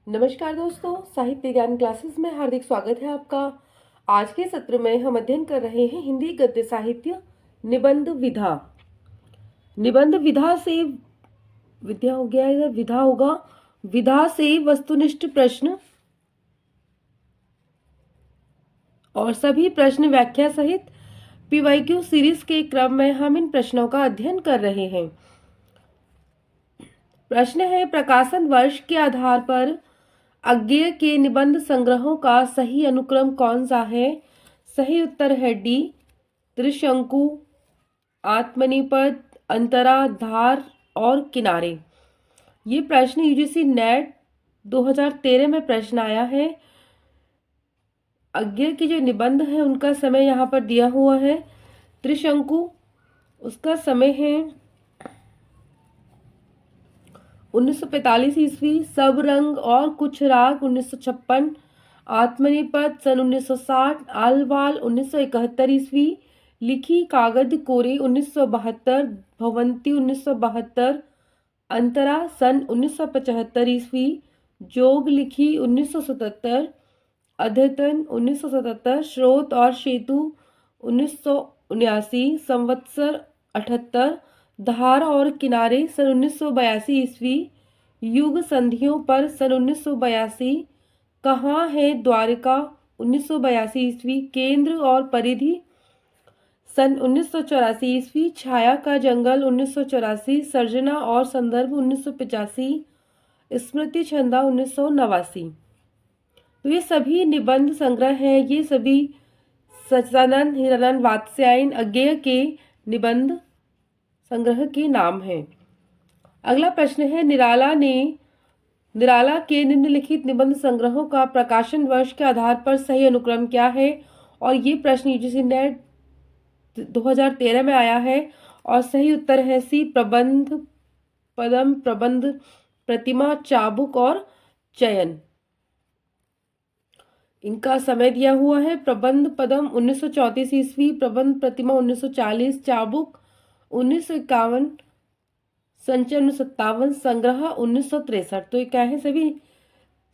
नमस्कार दोस्तों, साहित्य ज्ञान क्लासेस में हार्दिक स्वागत है आपका। आज के सत्र में हम अध्ययन कर रहे हैं हिंदी गद्य साहित्य निबंध विधा। निबंध विधा से विद्या हो गया, इधर विधा होगा। विधा से वस्तुनिष्ठ प्रश्न और सभी प्रश्न व्याख्या सहित पीवाईक्यू सीरीज के क्रम में हम इन प्रश्नों का अध्ययन कर रहे हैं। प्रश्न है, प्रकाशन वर्ष के आधार पर अज्ञेय के निबंध संग्रहों का सही अनुक्रम कौन सा है? सही उत्तर है डी, त्रिशंकु, आत्मनिपद, अंतरा, धार और किनारे। ये प्रश्न यूजीसी नेट 2013 में प्रश्न आया है। अज्ञेय के जो निबंध है उनका समय यहाँ पर दिया हुआ है। त्रिशंकु, उसका समय है 1945 ईस्वी, सब रंग और कुछ राग 1956, आत्मनिपद सन 1960, आलवाल 1971 ईस्वी, लिखी कागद कोरे 1972, भवंती 1972, अंतरा सन 1975 ईस्वी, जोग लिखी 1977, अद्यतन 1977, स्रोत और सेतु 1979, संवत्सर 78, धार और किनारे सन 1982 ईस्वी, युग संधियों पर सन 1982, कहाँ है द्वारका 1982 ईस्वी, केंद्र और परिधि सन 1984 ईस्वी, छाया का जंगल 1984, सर्जना और संदर्भ 1985, स्मृति छंदा 1989। तो ये सभी निबंध संग्रह हैं। ये सभी सच्चिदानंद हीरानंद वात्स्यायन अज्ञेय के निबंध संग्रह के नाम हैं। अगला प्रश्न है, निराला के निम्नलिखित निबंध संग्रहों का प्रकाशन वर्ष के आधार पर सही अनुक्रम क्या है? और ये प्रश्न यूजीसी नेट 2013 में आया है और सही उत्तर है सी, प्रबंध, पदम, प्रबंध, प्रतिमा, चाबुक और चयन। इनका समय दिया हुआ है। प्रबंध पदम 1934 ईस्वी, प्रबंध प्रतिमा 1940, चाबुक 1951, संचय 1957, संग्रह 1963। तो ये क्या है? सभी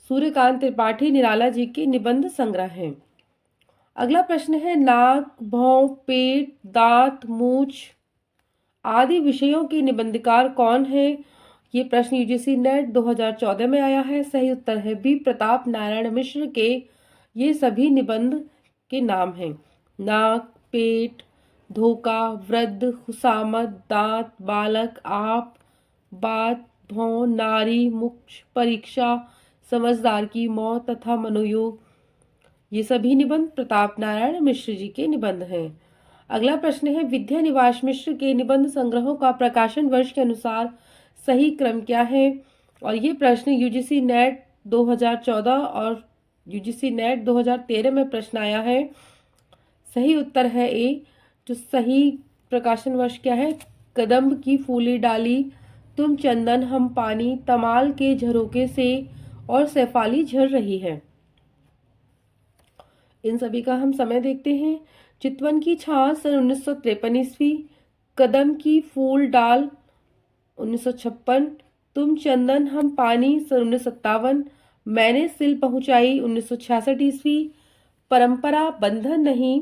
सूर्यकांत त्रिपाठी निराला जी के निबंध संग्रह हैं। अगला प्रश्न है, नाक, भौं, पेट, दांत, मूछ आदि विषयों के निबंधकार कौन है? ये प्रश्न यूजीसी नेट 2014 में आया है। सही उत्तर है बी, प्रताप नारायण मिश्र के ये सभी निबंध के नाम हैं। नाक, पेट, धोखा, वृद्ध, खुशामद, दांत, बालक, आप, बात, भौं, नारी, मोक्ष, परीक्षा, समझदार की मौत तथा मनोयोग, ये सभी निबंध प्रताप नारायण मिश्र जी के निबंध हैं। अगला प्रश्न है, विद्या निवास मिश्र के निबंध संग्रहों का प्रकाशन वर्ष के अनुसार सही क्रम क्या है? और ये प्रश्न यूजीसी नेट 2014 और यूजीसी नेट 2013 में प्रश्न आया है। सही उत्तर है ए। जो सही प्रकाशन वर्ष क्या है? कदम्ब की फूली डाली, तुम चंदन हम पानी, तमाल के झरोके से और सैफाली झर रही है। इन सभी का हम समय देखते हैं। चितवन की छाछ सन 1953 ईस्वी, कदम की फूल डाल 1956, तुम चंदन हम पानी सन 1957, मैंने सिल पहुंचाई 1966 ईस्वी, परंपरा बंधन नहीं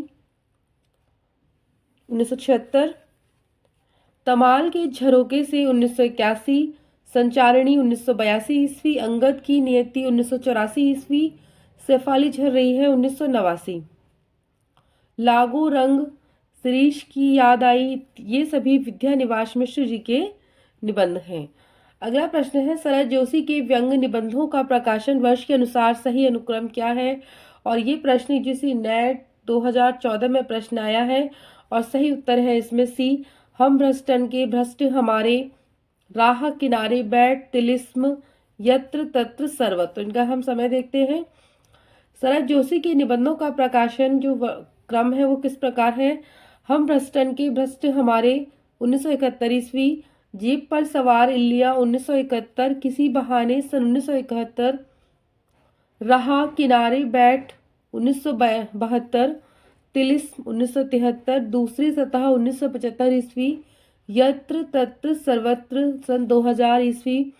1976, तमाल के झरोके से 1981, संचारणी 1982 ईस्वी, अंगद की नियति 1984 ईस्वी, सैफाली झर रही है 1989। लागू रंग, शिरीष की याद आई, ये सभी विद्या निवास मिश्र जी के निबंध हैं। अगला प्रश्न है, शरद जोशी के व्यंग निबंधों का प्रकाशन वर्ष के अनुसार सही अनुक्रम क्या है? और ये प्रश्न यूजीसी नेट 2014 में प्रश्न आया है और सही उत्तर है इसमें सी, हम भ्रष्टन के भ्रष्ट हमारे, राह किनारे बैठ, तिलिस्म, यत्र तत्र सर्वत्र। इनका हम समय देखते हैं। शरद जोशी के निबंधों का प्रकाशन जो क्रम है वो किस प्रकार है? हम भ्रष्टन के भ्रष्ट हमारे 1971 ईस्वी, जीप पर सवार इलिया 1971, किसी बहाने सन 1971, रहा किनारे बैठ 1972, तिलिस्म 1973, दूसरी सतह 1975 ईस्वी, यत्र तत्र सर्वत्र सन 2000 ईस्वी,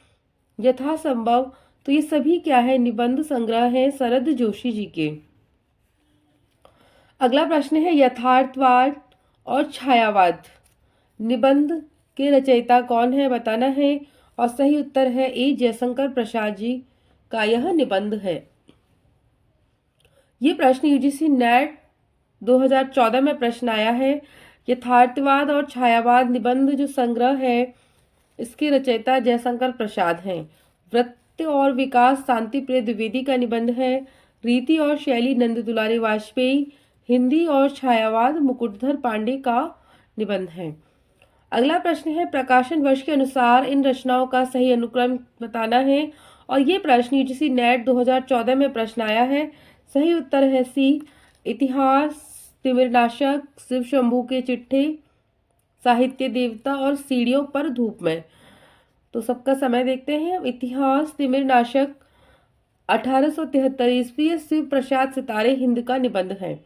यथासंभव तो ये सभी क्या है, निबंध संग्रह है शरद जोशी जी के। अगला प्रश्न है यथार्थवाद और छायावाद निबंध के रचयिता कौन है, बताना है। और सही उत्तर है ए जयशंकर प्रसाद जी का यह निबंध है। ये प्रश्न यूजीसी नेट 2014 में प्रश्न आया है। यथार्थवाद और छायावाद निबंध जो संग्रह है इसके रचयिता जयशंकर प्रसाद हैं। वृत्त और विकास शांति प्रिय द्विवेदी का निबंध है। रीति और शैली नंद दुलारी वाजपेयी। हिंदी और छायावाद मुकुटधर पांडे का निबंध है। अगला प्रश्न है प्रकाशन वर्ष के अनुसार इन रचनाओं का सही अनुक्रम बताना है। और ये प्रश्न यूजीसी नेट 2014 में प्रश्न आया है। सही उत्तर है सी इतिहास, तिमिरनाशक, शिव शंभू के चिट्ठे, साहित्य देवता और सीढ़ियों पर धूप में। तो सबका समय देखते हैं। इतिहास तिमिरनाशक 1873 ईस्वी शिव प्रसाद सितारे हिंद का निबंध है।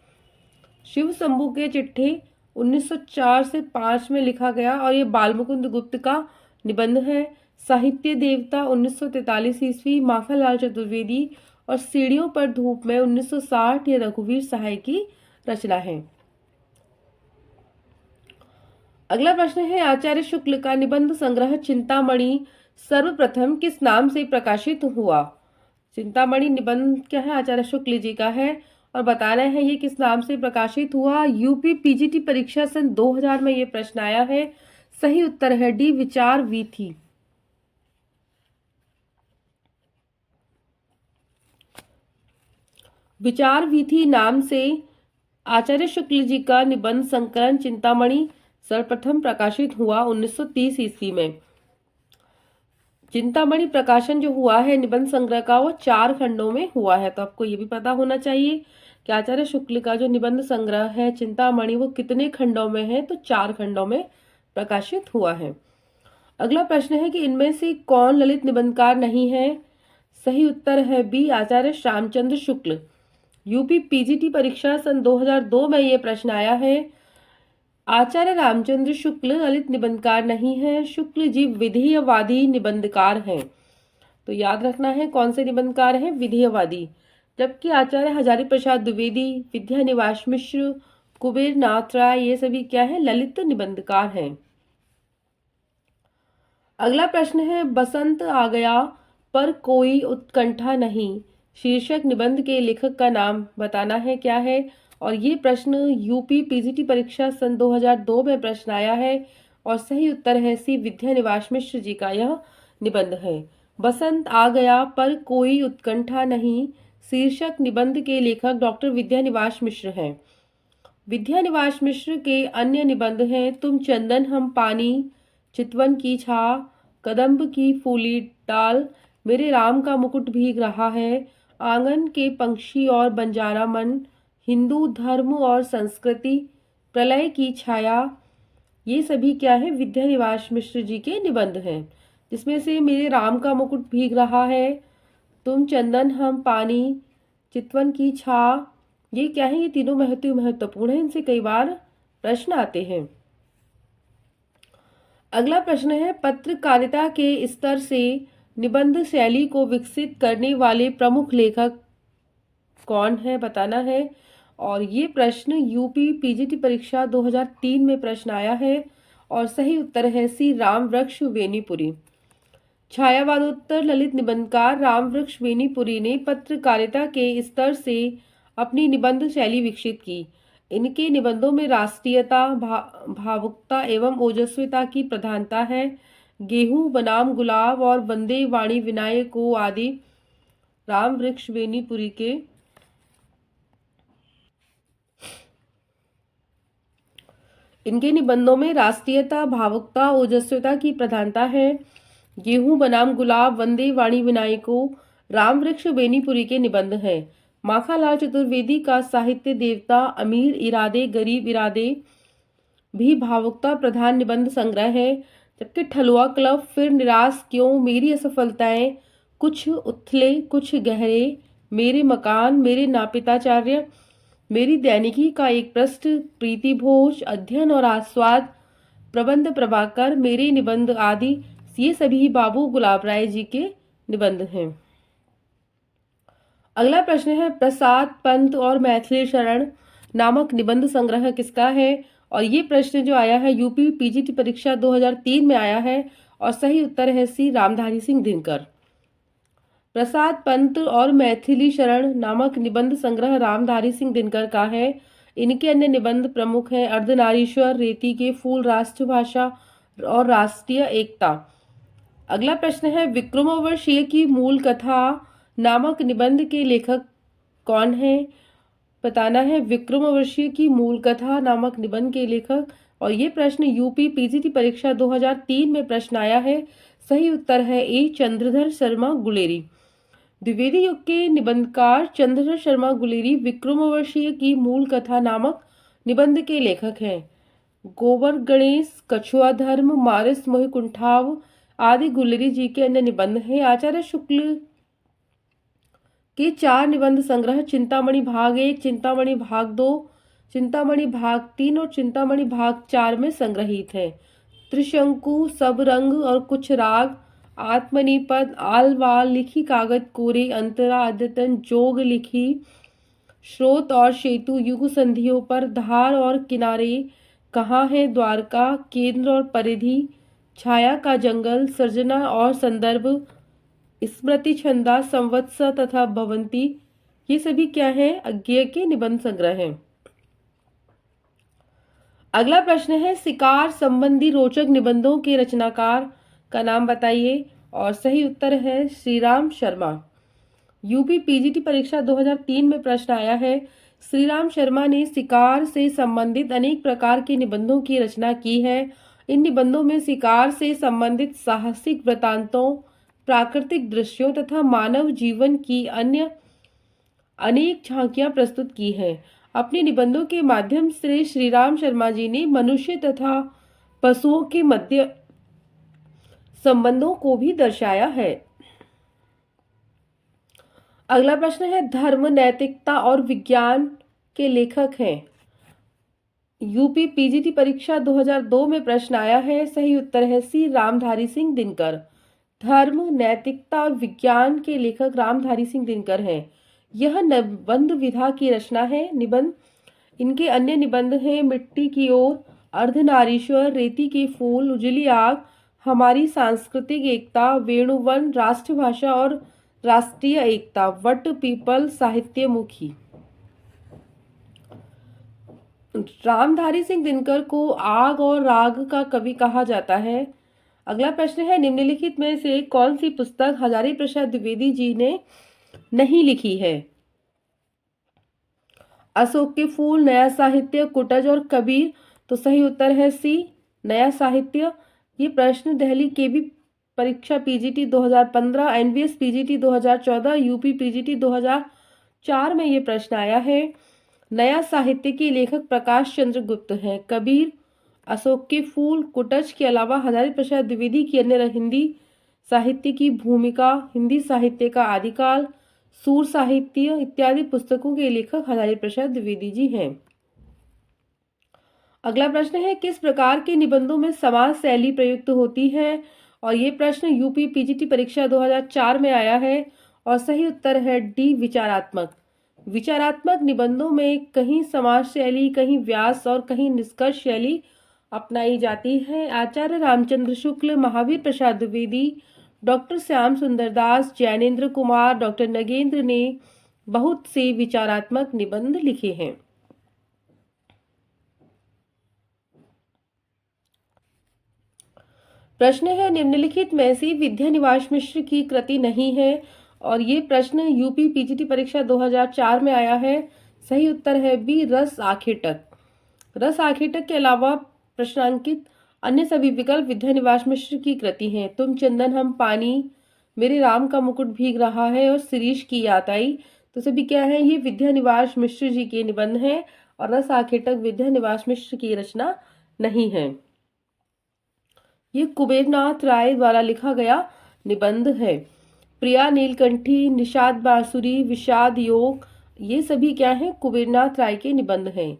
शिव शंभू के चिट्ठे 1904 से 5 में लिखा गया और ये बालमुकुंद गुप्त का निबंध है। साहित्य देवता 1943 ईस्वी माखनलाल चतुर्वेदी और सीढ़ियों पर धूप में 1960 ये रघुवीर सहाय की रचना है। अगला प्रश्न है आचार्य शुक्ल का निबंध संग्रह चिंतामणि सर्वप्रथम किस नाम से प्रकाशित हुआ। चिंतामणि निबंध क्या है, आचार्य शुक्ल जी का है और बताना है ये किस नाम से प्रकाशित हुआ। यूपी पीजीटी परीक्षा सन 2000 में ये प्रश्न आया है। सही उत्तर है डी विचार वीथी। विचार वीथी नाम से आचार्य शुक्ल जी का निबंध संकलन चिंतामणि सर्वप्रथम प्रकाशित हुआ 1930 ईस्वी में। चिंतामणि प्रकाशन जो हुआ है निबंध संग्रह का वो 4 खंडों में हुआ है। तो आपको ये भी पता होना चाहिए कि आचार्य शुक्ल का जो निबंध संग्रह है चिंतामणि वो कितने खंडों में है, तो 4 खंडों में प्रकाशित हुआ है। अगला प्रश्न है कि इनमें से कौन ललित निबंधकार नहीं है। सही उत्तर है बी आचार्य श्यामचंद्र शुक्ल। यूपी पीजीटी परीक्षा सन 2002 में ये प्रश्न आया है। आचार्य रामचंद्र शुक्ल ललित निबंधकार नहीं है, शुक्ल जी विधेयवादी निबंधकार हैं। तो याद रखना है कौन से निबंधकार हैं, विधेयवादी। जबकि आचार्य हजारी प्रसाद द्विवेदी, विद्यानिवास मिश्र, कुबेर नाथ राय ये सभी क्या है, ललित निबंधकार हैं। अगला प्रश्न है बसंत आ गया पर कोई उत्कंठा नहीं शीर्षक निबंध के लेखक का नाम बताना है क्या है। और ये प्रश्न यूपी पीजीटी परीक्षा सन 2002 में प्रश्न आया है और सही उत्तर है सी विद्यानिवास मिश्र जी का यह निबंध है। बसंत आ गया पर कोई उत्कंठा नहीं शीर्षक निबंध के लेखक डॉक्टर विद्यानिवास मिश्र हैं। विद्यानिवास मिश्र के अन्य निबंध हैं तुम चंदन हम पानी, चितवन की छा, कदम्ब की फूली डाल, मेरे राम का मुकुट भीग रहा है, आंगन के पंछी और बंजारा मन, हिंदू धर्म और संस्कृति, प्रलय की छाया। ये सभी क्या है, विद्यानिवास मिश्र जी के निबंध हैं। जिसमें से मेरे राम का मुकुट भीग रहा है, तुम चंदन हम पानी, चितवन की छा, ये क्या है, ये तीनों महत्वपूर्ण है। इनसे कई बार प्रश्न आते हैं। अगला प्रश्न है पत्रकारिता के स्तर से निबंध शैली को विकसित करने वाले प्रमुख लेखक कौन है बताना है। और ये प्रश्न यूपी पीजीटी परीक्षा 2003 में प्रश्न आया है और सही उत्तर है सी रामवृक्ष वेनीपुरी। छायावादोत्तर ललित निबंधकार रामवृक्ष वेनीपुरी ने पत्रकारिता के स्तर से अपनी निबंध शैली विकसित की। इनके निबंधों में राष्ट्रीयता, भावुकता एवं ओजस्विता की प्रधानता है। गेहूं बनाम गुलाब और वंदे वाणी विनायको आदि रामवृक्ष वेनीपुरी के इनके निबंधों में राष्ट्रीयता, भावुकता, ओजस्विता की प्रधानता है। गेहूं बनाम गुलाब, वंदे वाणी विनायको रामवृक्ष वेनीपुरी के निबंध हैं। माखनलाल चतुर्वेदी का साहित्य देवता, अमीर इरादे गरीब इरादे भी भावुकता प्रधान निबंध संग्रह है। जबकि ठलुआ क्लब, फिर निराश क्यों, मेरी असफलताएं, कुछ उथले कुछ गहरे, मेरे मकान, मेरे नापिताचार्य, मेरी दैनिकी का एक पृष्ठ, प्रीति भोज, अध्ययन और आस्वाद, प्रबंध प्रभाकर, मेरे निबंध आदि ये सभी बाबू गुलाब राय जी के निबंध हैं। अगला प्रश्न है प्रसाद पंत और मैथिली शरण नामक निबंध संग्रह किसका है? और ये प्रश्न जो आया है यूपी पीजीटी परीक्षा 2003 में आया है और सही उत्तर है सी रामधारी सिंह दिनकर। प्रसाद पंत और मैथिली शरण नामक निबंध संग्रह रामधारी सिंह दिनकर का है। इनके अन्य निबंध प्रमुख हैं अर्धनारीश्वर, रेती के फूल, राष्ट्रभाषा और राष्ट्रीय एकता। अगला प्रश्न है विक्रमोर्वशीय की मूल कथा नामक निबंध के लेखक कौन है? बताना है विक्रमोर्वशीय की मूल कथा नामक निबंध के लेखक। और ये प्रश्न यूपी पीजीटी परीक्षा 2003 में प्रश्न आया है। सही उत्तर है ए चंद्रधर शर्मा गुलेरी। द्विवेदी युग के निबंधकार चंद्रधर शर्मा गुलेरी विक्रमोर्वशीय की मूल कथा नामक निबंध के लेखक हैं। गोबर गणेश, कछुआ धर्म, मारिस मोहि कुंठाव आदि गुलेरी जी के अन्य निबंध हैं। आचार्य शुक्ल के 4 निबंध संग्रह चिंतामणि भाग 1, चिंतामणि भाग 2, चिंतामणि भाग 3 और चिंतामणि भाग 4 में संग्रहित है। त्रिशंकु, सब रंग और कुछ राग, आत्मनिपद, आल वाल, लिखी कागज कोरे, अंतरा, अद्यतन, जोग लिखी, स्रोत और सेतु, युग संधियों पर, धार और किनारे, कहाँ है द्वारका, केंद्र और परिधि, छाया का जंगल, सर्जना और संदर्भ, स्मृति छंदा, संवत्सर तथा भवंती, ये सभी क्या है अज्ञेय के निबंध संग्रह हैं। अगला प्रश्न है शिकार संबंधी रोचक निबंधों के रचनाकार का नाम बताइए। और सही उत्तर है श्रीराम शर्मा। यूपी पीजीटी परीक्षा 2003 में प्रश्न आया है। श्रीराम शर्मा ने शिकार से संबंधित अनेक प्रकार के निबंधों की रचना की है। इन निबंधों में शिकार से संबंधित साहसिक वृतांतों, प्राकृतिक दृश्यों तथा मानव जीवन की अन्य अनेक झांकियां प्रस्तुत की हैं। अपने निबंधों के माध्यम से श्रीराम शर्मा जी ने मनुष्य तथा पशुओं के मध्य संबंधों को भी दर्शाया है। अगला प्रश्न है धर्म, नैतिकता और विज्ञान के लेखक हैं। यूपी पीजीटी परीक्षा 2002 में प्रश्न आया है। सही उत्तर है सी रामधारी सिंह दिनकर। धर्म, नैतिकता और विज्ञान के लेखक रामधारी सिंह दिनकर हैं। यह निबंध विधा की रचना है। निबंध इनके अन्य निबंध हैं मिट्टी की ओर, अर्धनारीश्वर, रेती के फूल, उजली आग, हमारी सांस्कृतिक एकता, वेणुवन, राष्ट्रभाषा और राष्ट्रीय एकता, वट पीपल, साहित्यमुखी। रामधारी सिंह दिनकर को आग और राग का कवि कहा जाता है। अगला प्रश्न है निम्नलिखित में से कौन सी पुस्तक हजारी प्रसाद द्विवेदी जी ने नहीं लिखी है? अशोक के फूल, नया साहित्य, कुटज और कबीर। तो सही उत्तर है सी नया साहित्य। ये प्रश्न दिल्ली केबी परीक्षा PGT 2015, NVS PGT 2014, UP PGT 2004 में ये प्रश्न आया है। नया साहित्य के लेखक प्रकाश चंद्र गुप्त हैं। कबीर, अशोक के फूल, कुटज के अलावा हजारी प्रसाद द्विवेदी की अन्य हिंदी साहित्य की भूमिका, हिंदी साहित्य का आदिकाल, सूर साहित्य इत्यादि पुस्तकों के लेखक हजारी प्रसाद द्विवेदी जी हैं। अगला प्रश्न है किस प्रकार के निबंधों में समाज शैली प्रयुक्त होती है? और ये प्रश्न यूपी पीजीटी परीक्षा 2004 में आया है और सही उत्तर है डी विचारात्मक। विचारात्मक निबंधों में कहीं समाज शैली, कहीं व्यास और कहीं निष्कर्ष शैली अपनाई जाती है। आचार्य रामचंद्र शुक्ल, महावीर प्रसाद द्विवेदी, डॉक्टर श्याम सुंदर दास, जैनेन्द्र कुमार, डॉक्टर नगेंद्र ने बहुत से विचारात्मक निबंध लिखे हैं। प्रश्न है निम्नलिखित में से विद्यानिवास मिश्र की कृति नहीं है। और ये प्रश्न यूपी पीजीटी परीक्षा 2004 में आया है। सही उत्तर है बी रस आखेटक। रस आखेटक के अलावा प्रश्नांकित अन्य सभी विकल्प विद्यानिवास मिश्र की कृति हैं। तुम चंदन हम पानी, मेरे राम का मुकुट भीग रहा है और शिरीष की याद आई। तो सभी क्या है ये विद्यानिवास मिश्र जी के निबंध हैं और रस आखेटक विद्यानिवास मिश्र की रचना नहीं है। ये कुबेरनाथ राय द्वारा लिखा गया निबंध है। प्रिया नीलकंठी, निषाद बांसुरी, विषाद योग, ये सभी क्या हैं कुबेरनाथ राय के निबंध हैं।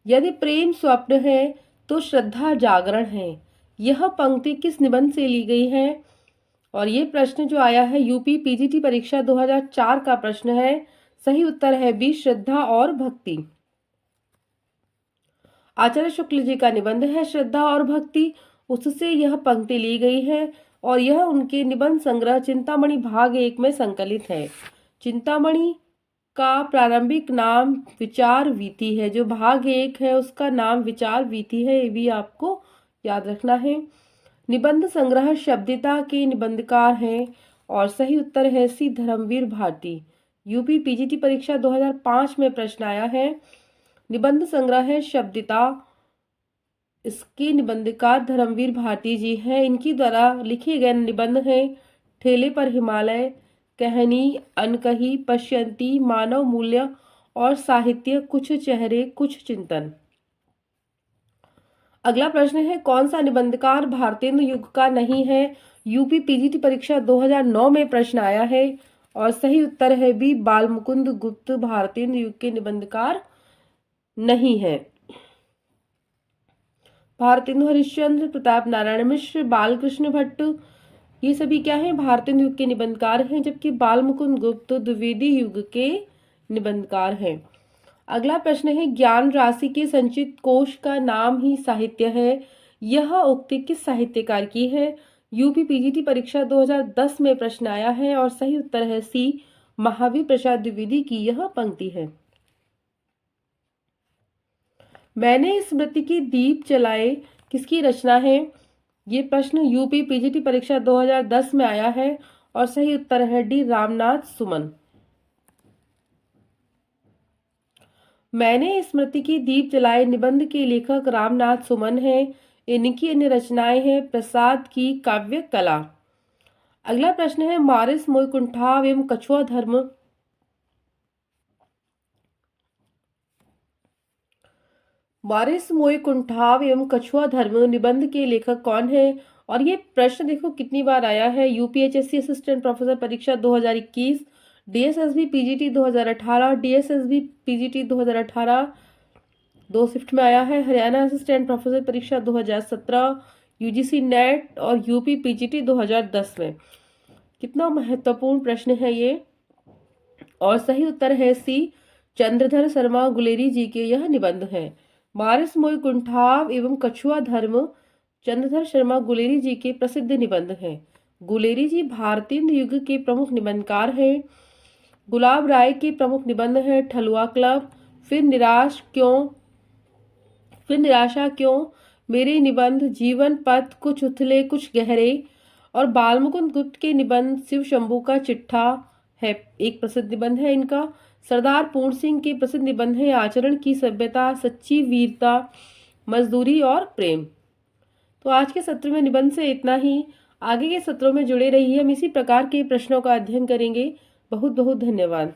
यदि प्रेम स्वप्न है तो श्रद्धा जागरण है। यह पंक्ति किस निबंध से ली गई है? और ये प्रश्न जो आया है यूपी पीजीटी परीक्षा 2004 का प्रश्न है। सही उत्तर है बी श्रद्धा और भक्ति। आचार्य शुक्ल जी का निबंध है श्रद्धा और भक्ति, उससे यह पंक्ति ली गई है और यह उनके निबंध संग्रह चिंतामणि भाग 1 में संकलित है। चिंतामणि का प्रारंभिक नाम विचार वीथी है, जो भाग 1 है उसका नाम विचार वीथी है, ये भी आपको याद रखना है। निबंध संग्रह शब्दिता के निबंधकार हैं और सही उत्तर है सी धर्मवीर भारती। यूपी पीजीटी परीक्षा 2005 में प्रश्न आया है। निबंध संग्रह है शब्दिता, इसके निबंधकार धर्मवीर भारती जी हैं। इनकी द्वारा लिखे गए निबंध हैं ठेले पर हिमालय, कहानी, अनकही, पश्यंती, मानव मूल्य और साहित्य, कुछ चेहरे कुछ चिंतन। अगला प्रश्न है कौन सा निबंधकार भारतेंदु युग का नहीं है। यूपी पीजीटी परीक्षा 2009 में प्रश्न आया है और सही उत्तर है बी बालमुकुंद गुप्त भारतेंदु युग के निबंधकार नहीं है। भारतेंदु हरिश्चंद्र, प्रताप नारायण मिश्र, बालकृष्ण भट्ट, ये सभी क्या हैं भारतेंदु युग के निबंधकार हैं, जबकि बालमुकुंद गुप्त द्विवेदी युग के निबंधकार हैं। अगला प्रश्न है ज्ञान राशि के संचित कोश का नाम ही साहित्य है, यह उक्ति किस साहित्यकार की है। यूपी पीजीटी परीक्षा 2010 में प्रश्न आया है और सही उत्तर है सी महावीर प्रसाद द्विवेदी की यह पंक्ति है। मैंने स्मृति की दीप जलाए किसकी रचना है। ये प्रश्न यूपी पीजीटी परीक्षा 2010 में आया है और सही उत्तर है डी रामनाथ सुमन। मैंने स्मृति की दीप जलाए निबंध के लेखक रामनाथ सुमन हैं। इनकी अन्य रचनाएं हैं प्रसाद की काव्य कला। अगला प्रश्न है मारिस मोइकुंठाव एवं कछुआ धर्म, मारिस मोइकुंठाव एवं कछुआ धर्म निबंध के लेखक कौन है। और ये प्रश्न देखो कितनी बार आया है। यूपीएचएससी असिस्टेंट प्रोफेसर परीक्षा 2021, DSSB PGT 2018, DSSB PGT 2018 2 shift में आया है। हरियाणा असिस्टेंट प्रोफेसर परीक्षा 2017, यूजीसी नेट और यूपी पीजीटी 2010 में। कितना महत्वपूर्ण प्रश्न है ये। और सही उत्तर है सी चंद्रधर शर्मा गुलेरी जी के यह निबंध है। मारिस मोइकुंठाव एवं कछुआ धर्म चंद्रधर शर्मा गुलेरी जी के प्रसिद्ध निबंध हैं। गुलेरी जी भारतीय युग के प्रमुख निबंधकार हैं। गुलाब राय के प्रमुख निबंध हैं ठलुआ क्लब, फिर निराशा क्यों, मेरे निबंध, जीवन पथ, कुछ उथले कुछ गहरे। और बालमुकुंद गुप्त के निबंध शिव शंभू का चिट्ठा है, एक प्रसिद्ध निबंध है इनका। सरदार पूर्ण सिंह के प्रसिद्ध निबंध है आचरण की सभ्यता, सच्ची वीरता, मजदूरी और प्रेम। तो आज के सत्र में निबंध से इतना ही। आगे के सत्रों में जुड़े रहिए, हम इसी प्रकार के प्रश्नों का अध्ययन करेंगे। बहुत बहुत धन्यवाद।